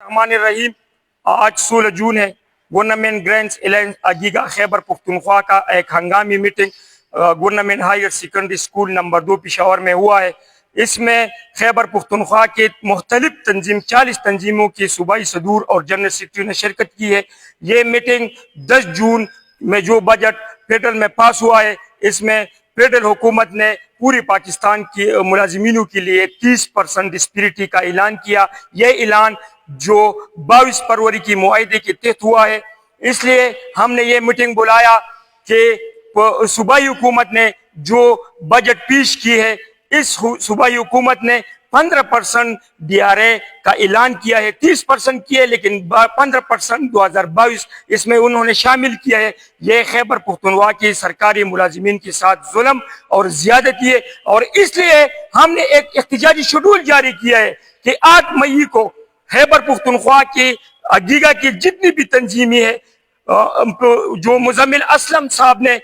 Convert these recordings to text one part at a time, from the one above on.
الرحمن الرحیم. آج 16 جون ہے. گورنمنٹ گرینڈس الائنس عگیگا خیبر پختونخوا کا ایک ہنگامی meeting government higher secondary school number 2 Peshawar میں ہوا ہے. اس میں خیبر پختونخوا کے مختلف 40 تنظیموں کی صوبائی صدور اور جنرل سیکرٹری نے شرکت کی ہے. یہ میٹنگ 10 جون میں جو بجٹ فیڈرل میں پاس ہوا ہے، اس میں فیڈرل حکومت نے پوری پاکستان کی ملازمینوں کے لیے 30% ڈسپیرٹی کا اعلان کیا. یہ اعلان جو 22 فروری کی معاہدے کے تحت ہوا ہے. اس لیے ہم نے یہ میٹنگ بلایا کہ صوبائی حکومت نے جو بجٹ پیش کی ہے، اس صوبائی حکومت نے 15% ڈی آر اے کا اعلان کیا ہے. 30% کیا ہے لیکن 15% 2022 اس میں انہوں نے شامل کیا ہے. یہ خیبر پختونخوا کی سرکاری ملازمین کے ساتھ ظلم اور زیادتی ہے، اور اس لیے ہم نے ایک احتجاجی شیڈول جاری کیا ہے کہ 8 مئی کو خیبر پختونخوا کی عگیگا کی جتنی بھی تنظیمیں ہیں، جو مزمل اسلم صاحب نے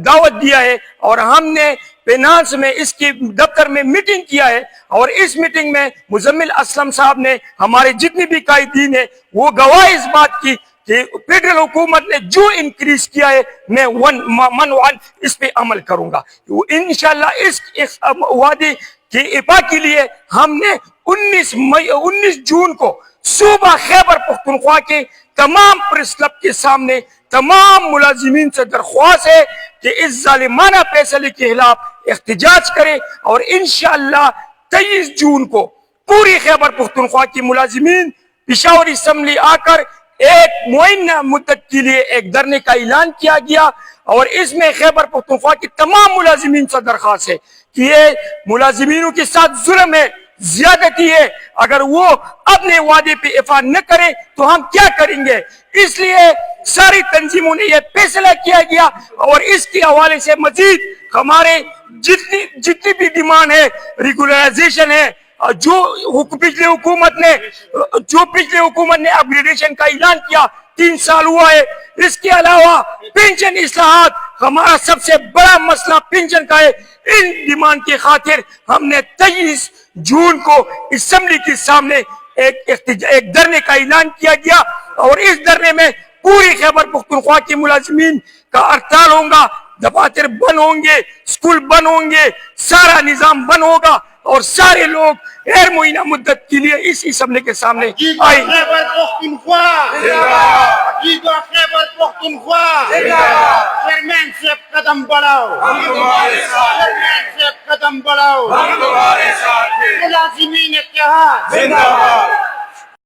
دعوت دیا ہے، اور ہم نے فینانس میں اس کی دفتر میں میٹنگ کیا ہے، اور اس میٹنگ میں مزمل اسلم صاحب نے ہمارے جتنے بھی قائدین ہیں وہ گواہ اس بات کی کہ فیڈرل حکومت نے جو انکریز کیا ہے میں من اس پہ عمل کروں گا. انشاءاللہ اس وعدے کے افاع کے لیے ہم نے 19 جون کو صوبہ خیبر پختونخوا کے تمام پریس کلب کے سامنے تمام ملازمین سے درخواست ہے کہ اس ظالمانہ فیصلے کے خلاف احتجاج کریں، اور انشاءاللہ 23 جون کو پوری خیبر پختونخوا کی ملازمین پشاور اسمبلی آ کر ایک معینہ مدت کے لیے ایک دھرنے کا اعلان کیا گیا. اور اس میں خیبر پختونخوا کی تمام ملازمین سے درخواست ہے کہ یہ ملازمینوں کے ساتھ ظلم ہے، زیادتی ہے. اگر وہ اپنے وعدے پہ وفا نہ کریں تو ہم کیا کریں گے؟ اس لیے ساری تنظیموں نے یہ فیصلہ کیا گیا، اور اس کے حوالے سے مزید ہمارے جتنی بھی ڈیمانڈ ہے، ریگولرائزیشن ہے، جو پچھلے حکومت نے اپ گریڈیشن کا اعلان کیا 3 سال ہوا ہے. اس کے علاوہ پینشن اصلاحات ہمارا سب سے بڑا مسئلہ پینشن کا ہے. ان ڈیمانڈ کی خاطر ہم نے 23 جون کو اسمبلی کے سامنے ایک دھرنے کا اعلان کیا گیا، اور اس دھرنے میں پوری خیبر پختونخوا کے ملازمین کا ہڑتال ہوگا. دفاتر بند ہوں گے، اسکول بند ہوں گے، سارا نظام بند ہوگا، اور سارے لوگ غیر معینہ مدت کے لیے اس اسمبلی کے سامنے آئیں. چیئرمین سے قدم بڑھاؤ، قدم بڑھاؤ، ملازمین اتحاد